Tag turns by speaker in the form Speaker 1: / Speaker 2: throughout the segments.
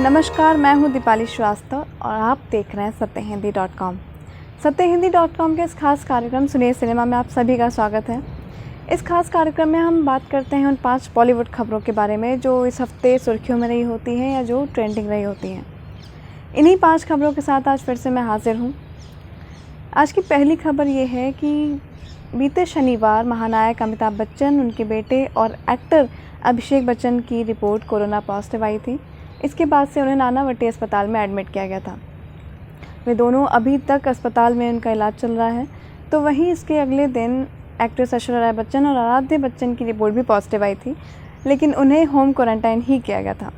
Speaker 1: नमस्कार, मैं हूं दीपाली श्रीवास्तव और आप देख रहे हैं सत्यहिंदी.com। सत्यहिंदी.com के इस खास कार्यक्रम सुनिए सिनेमा में आप सभी का स्वागत है। इस खास कार्यक्रम में हम बात करते हैं उन 5 बॉलीवुड खबरों के बारे में जो इस हफ्ते सुर्खियों में रही होती हैं या जो ट्रेंडिंग रही होती हैं। इन्हीं 5 खबरों के साथ आज फिर से मैं हाजिर हूँ। आज की पहली खबर ये है कि बीते शनिवार महानायक अमिताभ बच्चन, उनके बेटे और एक्टर अभिषेक बच्चन की रिपोर्ट कोरोना पॉजिटिव आई थी। इसके बाद से उन्हें नानावटी अस्पताल में एडमिट किया गया था। वे दोनों अभी तक अस्पताल में उनका इलाज चल रहा है। तो वहीं इसके अगले दिन एक्ट्रेस ऐश्वर्या राय बच्चन और आराध्या बच्चन की रिपोर्ट भी पॉजिटिव आई थी, लेकिन उन्हें होम क्वारंटाइन ही किया गया था।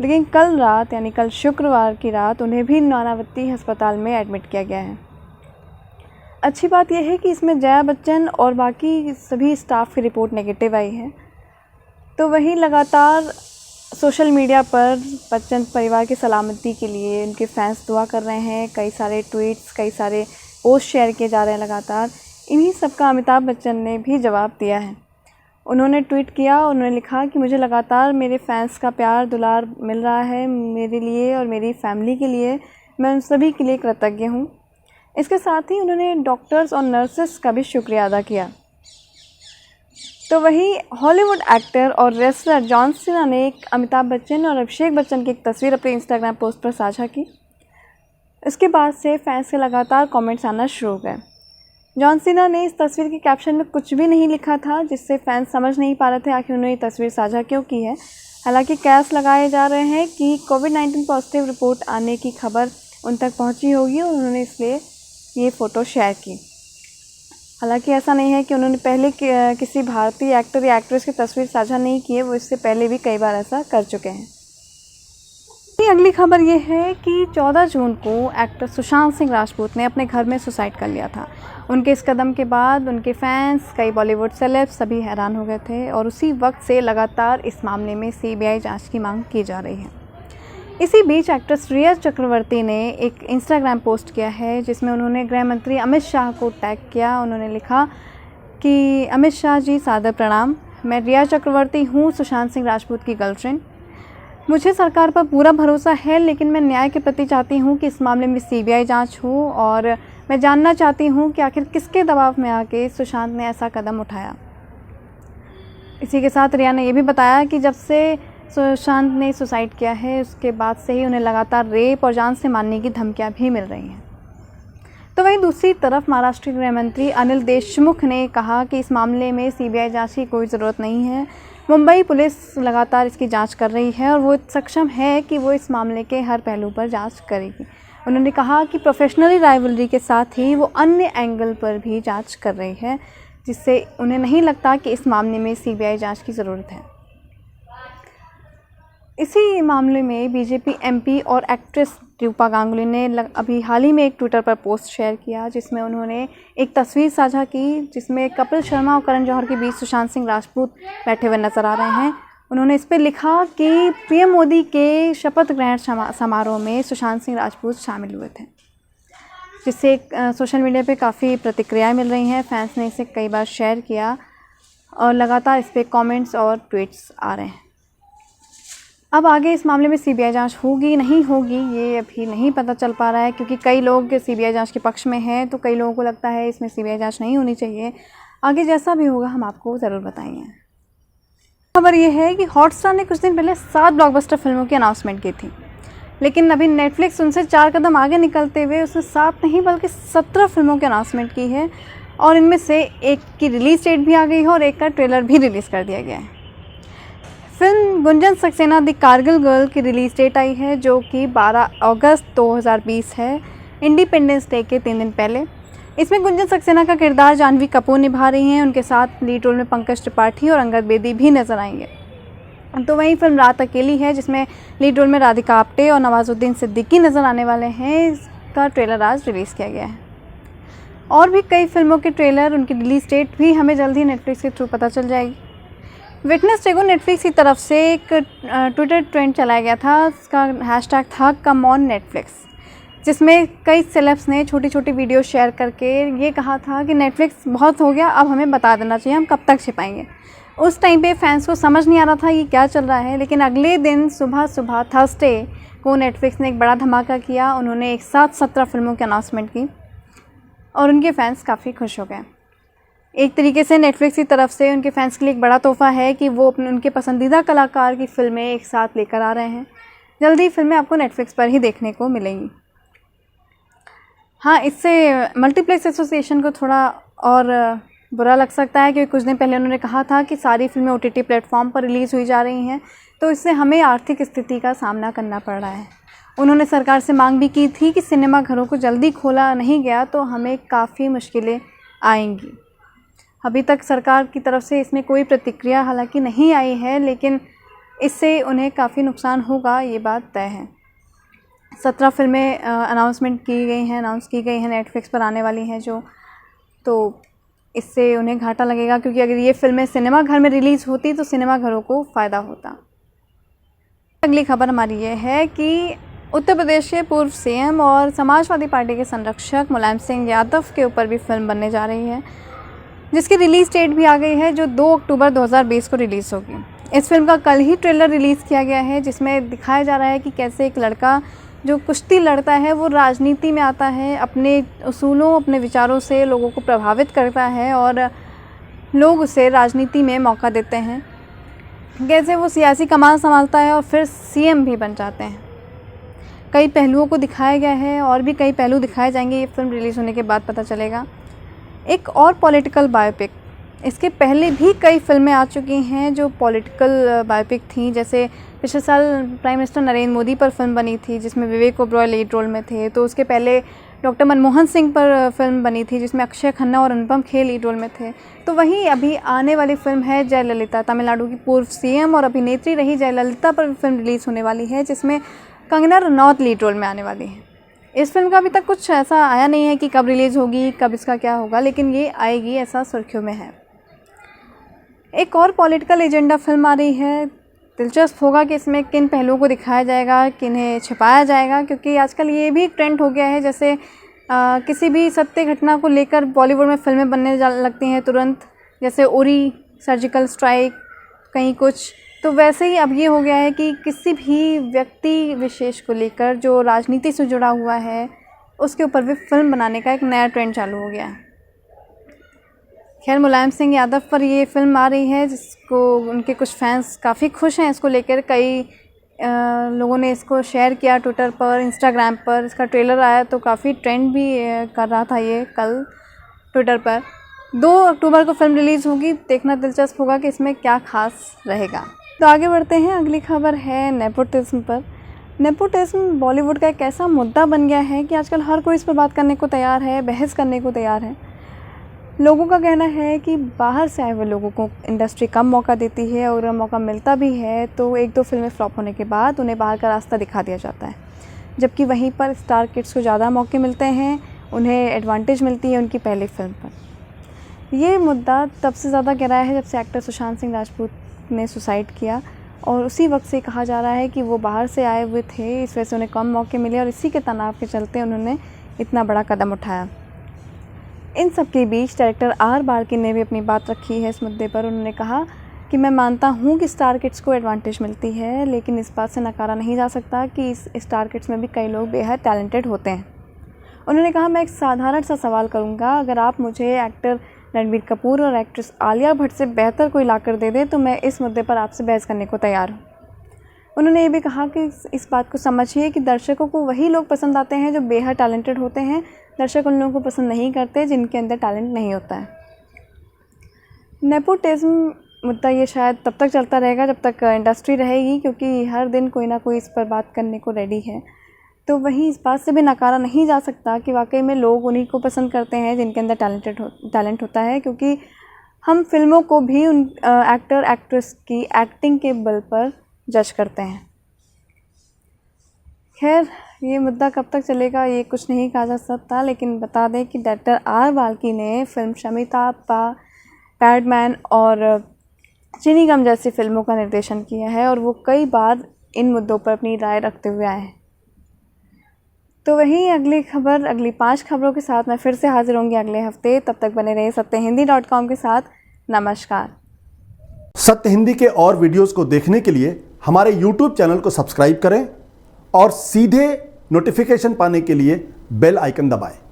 Speaker 1: लेकिन कल रात यानी कल शुक्रवार की रात उन्हें भी नानावती अस्पताल में एडमिट किया गया है। अच्छी बात यह है कि इसमें जया बच्चन और बाकी सभी स्टाफ की रिपोर्ट नेगेटिव आई है। तो वहीं लगातार सोशल मीडिया पर बच्चन परिवार की सलामती के लिए उनके फैंस दुआ कर रहे हैं। कई सारे ट्वीट्स, कई सारे पोस्ट शेयर किए जा रहे हैं लगातार। इन्हीं सब का अमिताभ बच्चन ने भी जवाब दिया है। उन्होंने ट्वीट किया और उन्होंने लिखा कि मुझे लगातार मेरे फैंस का प्यार दुलार मिल रहा है। मेरे लिए और मेरी फैमिली के लिए मैं उन सभी के लिए कृतज्ञ हूँ। इसके साथ ही उन्होंने डॉक्टर्स और नर्सेस का भी शुक्रिया अदा किया। तो वहीं हॉलीवुड एक्टर और रेसलर जॉन सीना ने एक अमिताभ बच्चन और अभिषेक बच्चन की एक तस्वीर अपने इंस्टाग्राम पोस्ट पर साझा की। इसके बाद से फैंस के लगातार कमेंट्स आना शुरू हो गए। जॉन सीना ने इस तस्वीर के कैप्शन में कुछ भी नहीं लिखा था, जिससे फैंस समझ नहीं पा रहे थे आखिर उन्होंने ये तस्वीर साझा क्यों की है। हालांकि कयास लगाए जा रहे हैं कि कोविड-19 पॉजिटिव रिपोर्ट आने की खबर उन तक पहुँची होगी और उन्होंने इसलिए ये फ़ोटो शेयर की। हालांकि ऐसा नहीं है कि उन्होंने पहले किसी भारतीय एक्टर या एक्ट्रेस की तस्वीर साझा नहीं की है, वो इससे पहले भी कई बार ऐसा कर चुके हैं। अगली खबर ये है कि 14 जून को एक्टर सुशांत सिंह राजपूत ने अपने घर में सुसाइड कर लिया था। उनके इस कदम के बाद उनके फैंस, कई बॉलीवुड सेलेब्स सभी हैरान हो गए थे और उसी वक्त से लगातार इस मामले में सीबीआई जाँच की मांग की जा रही है। इसी बीच एक्ट्रेस रिया चक्रवर्ती ने एक इंस्टाग्राम पोस्ट किया है जिसमें उन्होंने गृह मंत्री अमित शाह को टैग किया। उन्होंने लिखा कि अमित शाह जी सादर प्रणाम, मैं रिया चक्रवर्ती हूँ, सुशांत सिंह राजपूत की गर्लफ्रेंड। मुझे सरकार पर पूरा भरोसा है, लेकिन मैं न्याय के प्रति चाहती हूँ कि इस मामले में सीबीआई जांच हो और मैं जानना चाहती हूँ कि आखिर किसके दबाव में आके सुशांत ने ऐसा कदम उठाया। इसी के साथ रिया ने यह भी बताया कि जब से सुशांत ने सुसाइड किया है उसके बाद से ही उन्हें लगातार रेप और जान से मारने की धमकियां भी मिल रही हैं। तो वहीं दूसरी तरफ महाराष्ट्र के गृह मंत्री अनिल देशमुख ने कहा कि इस मामले में सीबीआई जांच की कोई ज़रूरत नहीं है। मुंबई पुलिस लगातार इसकी जांच कर रही है और वो सक्षम है कि वो इस मामले के हर पहलू पर जांच करेगी। उन्होंने कहा कि प्रोफेशनली राइवलरी के साथ ही वो अन्य एंगल पर भी जाँच कर रही है, जिससे उन्हें नहीं लगता कि इस मामले में सीबीआई जाँच की ज़रूरत है। इसी मामले में बीजेपी एमपी और एक्ट्रेस रूपा गांगुली ने अभी हाल ही में एक ट्विटर पर पोस्ट शेयर किया जिसमें उन्होंने एक तस्वीर साझा की जिसमें कपिल शर्मा और करण जौहर के बीच सुशांत सिंह राजपूत बैठे हुए नजर आ रहे हैं। उन्होंने इस पर लिखा कि पीएम मोदी के शपथ ग्रहण समारोह में सुशांत सिंह राजपूत शामिल हुए थे, जिससे सोशल मीडिया पे काफ़ी प्रतिक्रियाएँ मिल रही हैं। फैंस ने इसे कई बार शेयर किया और लगातार इस पर कॉमेंट्स और ट्वीट्स आ रहे हैं। अब आगे इस मामले में सीबीआई जांच होगी नहीं होगी ये अभी नहीं पता चल पा रहा है, क्योंकि कई लोग सीबीआई जांच के पक्ष में हैं तो कई लोगों को लगता है इसमें सीबीआई जांच नहीं होनी चाहिए। आगे जैसा भी होगा हम आपको ज़रूर बताएंगे। खबर ये है कि हॉटस्टार ने कुछ दिन पहले 7 ब्लॉकबस्टर फिल्मों की अनाउंसमेंट की थी, लेकिन अभी नेटफ्लिक्स उनसे 4 कदम आगे निकलते हुए उसने 7 नहीं बल्कि 17 फिल्मों की अनाउंसमेंट की है और इनमें से एक की रिलीज़ डेट भी आ गई है और एक का ट्रेलर भी रिलीज़ कर दिया गया है। Film Gunjan Saxena the Kargil girl की रिलीज़ डेट आई है जो कि 12 अगस्त 2020 है, इंडिपेंडेंस डे के 3 दिन पहले। इसमें गुंजन सक्सेना का किरदार जानवी कपूर निभा रही हैं। उनके साथ लीड रोल में पंकज त्रिपाठी और अंगद बेदी भी नजर आएंगे। तो वहीं फिल्म रात अकेली है जिसमें लीड रोल में राधिका आप्टे और नवाजुद्दीन सिद्दीकी नज़र आने वाले हैं। इसका ट्रेलर आज रिलीज़ किया गया है। और भी कई फिल्मों के ट्रेलर, उनकी रिलीज़ डेट भी हमें जल्द ही नेटफ्लिक्स के थ्रू पता चल जाएगी। वेडनेसडे को नेटफ्लिक्स की तरफ से एक ट्विटर ट्रेंड चलाया गया था, उसका हैशटैग था कम ऑन नेटफ्लिक्स, जिसमें कई सेलेब्स ने छोटी छोटी वीडियो शेयर करके ये कहा था कि नेटफ्लिक्स बहुत हो गया, अब हमें बता देना चाहिए हम कब तक छिपाएंगे। उस टाइम पे फैंस को समझ नहीं आ रहा था कि क्या चल रहा है, लेकिन अगले दिन सुबह सुबह थर्सडे को नेटफ्लिक्स ने एक बड़ा धमाका किया। उन्होंने एक साथ 17 फिल्मों की अनाउंसमेंट की और उनके फैंस काफ़ी खुश हो गए। एक तरीके से नेटफ्लिक्स की तरफ से उनके फैंस के लिए एक बड़ा तोहफ़ा है कि वो उनके पसंदीदा कलाकार की फ़िल्में एक साथ लेकर आ रहे हैं। जल्दी फिल्में आपको नेटफ्लिक्स पर ही देखने को मिलेंगी। हाँ, इससे मल्टीप्लेक्स एसोसिएशन को थोड़ा और बुरा लग सकता है, क्योंकि कुछ दिन पहले उन्होंने कहा था कि सारी फिल्में OTT प्लेटफॉर्म पर रिलीज़ हुई जा रही हैं, तो इससे हमें आर्थिक स्थिति का सामना करना पड़ रहा है। उन्होंने सरकार से मांग भी की थी कि सिनेमा घरों को जल्दी खोला नहीं गया तो हमें काफ़ी मुश्किलें आएंगी। अभी तक सरकार की तरफ से इसमें कोई प्रतिक्रिया हालांकि नहीं आई है, लेकिन इससे उन्हें काफ़ी नुकसान होगा, ये बात तय है। 17 फिल्में अनाउंस की गई हैं नेटफ्लिक्स पर आने वाली हैं जो, तो इससे उन्हें घाटा लगेगा, क्योंकि अगर ये फिल्में सिनेमा घर में रिलीज़ होती तो सिनेमा घरों को फ़ायदा होता। अगली खबर हमारी ये है कि उत्तर प्रदेश के पूर्व CM और समाजवादी पार्टी के संरक्षक मुलायम सिंह यादव के ऊपर भी फिल्म बनने जा रही है, जिसकी रिलीज़ डेट भी आ गई है, जो 2 अक्टूबर 2020 को रिलीज़ होगी। इस फिल्म का कल ही ट्रेलर रिलीज़ किया गया है, जिसमें दिखाया जा रहा है कि कैसे एक लड़का जो कुश्ती लड़ता है वो राजनीति में आता है, अपने उसूलों, अपने विचारों से लोगों को प्रभावित करता है और लोग उसे राजनीति में मौका देते हैं। कैसे वो सियासी कमान संभालता है और फिर CM भी बन जाते हैं। कई पहलुओं को दिखाया गया है और भी कई पहलू दिखाए जाएंगे, ये फिल्म रिलीज़ होने के बाद पता चलेगा। एक और पॉलिटिकल बायोपिक, इसके पहले भी कई फिल्में आ चुकी हैं जो पॉलिटिकल बायोपिक थी। जैसे पिछले साल प्राइम मिनिस्टर नरेंद्र मोदी पर फिल्म बनी थी जिसमें विवेक ओबरॉय लीड रोल में थे। तो उसके पहले डॉक्टर मनमोहन सिंह पर फिल्म बनी थी जिसमें अक्षय खन्ना और अनुपम खेर लीड रोल में थे। तो वहीं अभी आने वाली फिल्म है जयललिता, तमिलनाडु की पूर्व CM और अभिनेत्री रही जयललिता पर भी फिल्म रिलीज़ होने वाली है, जिसमें कंगना रनौत लीड रोल में आने वाली है। इस फिल्म का अभी तक कुछ ऐसा आया नहीं है कि कब रिलीज़ होगी, कब इसका क्या होगा, लेकिन ये आएगी, ऐसा सुर्खियों में है। एक और पॉलिटिकल एजेंडा फिल्म आ रही है। दिलचस्प होगा कि इसमें किन पहलुओं को दिखाया जाएगा, किन्हें छिपाया जाएगा, क्योंकि आजकल ये भी ट्रेंड हो गया है। जैसे किसी भी सत्य घटना को लेकर बॉलीवुड में फिल्में बनने लगती हैं तुरंत, जैसे उरी, सर्जिकल स्ट्राइक, कहीं कुछ। तो वैसे ही अब ये हो गया है कि किसी भी व्यक्ति विशेष को लेकर जो राजनीति से जुड़ा हुआ है उसके ऊपर भी फिल्म बनाने का एक नया ट्रेंड चालू हो गया है। खैर, मुलायम सिंह यादव पर ये फिल्म आ रही है जिसको उनके कुछ फैंस काफ़ी खुश हैं इसको लेकर। कई लोगों ने इसको शेयर किया ट्विटर पर, इंस्टाग्राम पर। इसका ट्रेलर आया तो काफ़ी ट्रेंड भी कर रहा था ये कल ट्विटर पर। 2 अक्टूबर को फिल्म रिलीज़ होगी, देखना दिलचस्प होगा कि इसमें क्या खास रहेगा। तो आगे बढ़ते हैं, अगली खबर है नेपोटिज्म पर। नेपोटिज्म बॉलीवुड का एक ऐसा मुद्दा बन गया है कि आजकल हर कोई इस पर बात करने को तैयार है, बहस करने को तैयार है। लोगों का कहना है कि बाहर से आए हुए लोगों को इंडस्ट्री कम मौका देती है, और अगर मौका मिलता भी है तो 1-2 फिल्में फ्लॉप होने के बाद उन्हें बाहर का रास्ता दिखा दिया जाता है, जबकि वहीं पर स्टार किड्स को ज़्यादा मौके मिलते हैं, उन्हें एडवांटेज मिलती है उनकी पहली फिल्म पर। ये मुद्दा तब से ज़्यादा गहरा है जब से एक्टर सुशांत सिंह राजपूत ने सुसाइड किया, और उसी वक्त से कहा जा रहा है कि वो बाहर से आए हुए थे, इस वजह से उन्हें कम मौके मिले और इसी के तनाव के चलते उन्होंने इतना बड़ा कदम उठाया। इन सब के बीच डायरेक्टर R बाल्की ने भी अपनी बात रखी है इस मुद्दे पर। उन्होंने कहा कि मैं मानता हूँ कि स्टार किड्स को एडवांटेज मिलती है, लेकिन इस बात से नकारा नहीं जा सकता कि इस स्टार किड्स में भी कई लोग बेहद टैलेंटेड होते हैं। उन्होंने कहा, मैं एक साधारण सा सवाल करूँगा, अगर आप मुझे एक्टर रणबीर कपूर और एक्ट्रेस आलिया भट्ट से बेहतर कोई लाकर दे दे तो मैं इस मुद्दे पर आपसे बहस करने को तैयार हूँ। उन्होंने ये भी कहा कि इस बात को समझिए कि दर्शकों को वही लोग पसंद आते हैं जो बेहद टैलेंटेड होते हैं। दर्शक उन लोगों को पसंद नहीं करते जिनके अंदर टैलेंट नहीं होता है। नेपोटिज्म मुद्दा ये शायद तब तक चलता रहेगा जब तक इंडस्ट्री रहेगी, क्योंकि हर दिन कोई ना कोई इस पर बात करने को रेडी है। तो वहीं इस बात से भी नकारा नहीं जा सकता कि वाकई में लोग उन्हीं को पसंद करते हैं जिनके अंदर टैलेंट होता है, क्योंकि हम फिल्मों को भी उन एक्टर एक्ट्रेस की एक्टिंग के बल पर जज करते हैं। खैर, ये मुद्दा कब तक चलेगा ये कुछ नहीं कहा जा सकता, लेकिन बता दें कि डायरेक्टर R बाल्की ने फिल्म शमिता, पैडमैन और चीनी गम जैसी फिल्मों का निर्देशन किया है, और वो कई बार इन मुद्दों पर अपनी राय रखते हुए आए हैं। तो वहीं अगली 5 खबरों के साथ मैं फिर से हाजिर होंगी अगले हफ्ते। तब तक बने रहिए सत्यहिंदी.com के साथ। नमस्कार।
Speaker 2: सत्य हिंदी के और वीडियोस को देखने के लिए हमारे YouTube चैनल को सब्सक्राइब करें और सीधे नोटिफिकेशन पाने के लिए बेल आइकन दबाएं।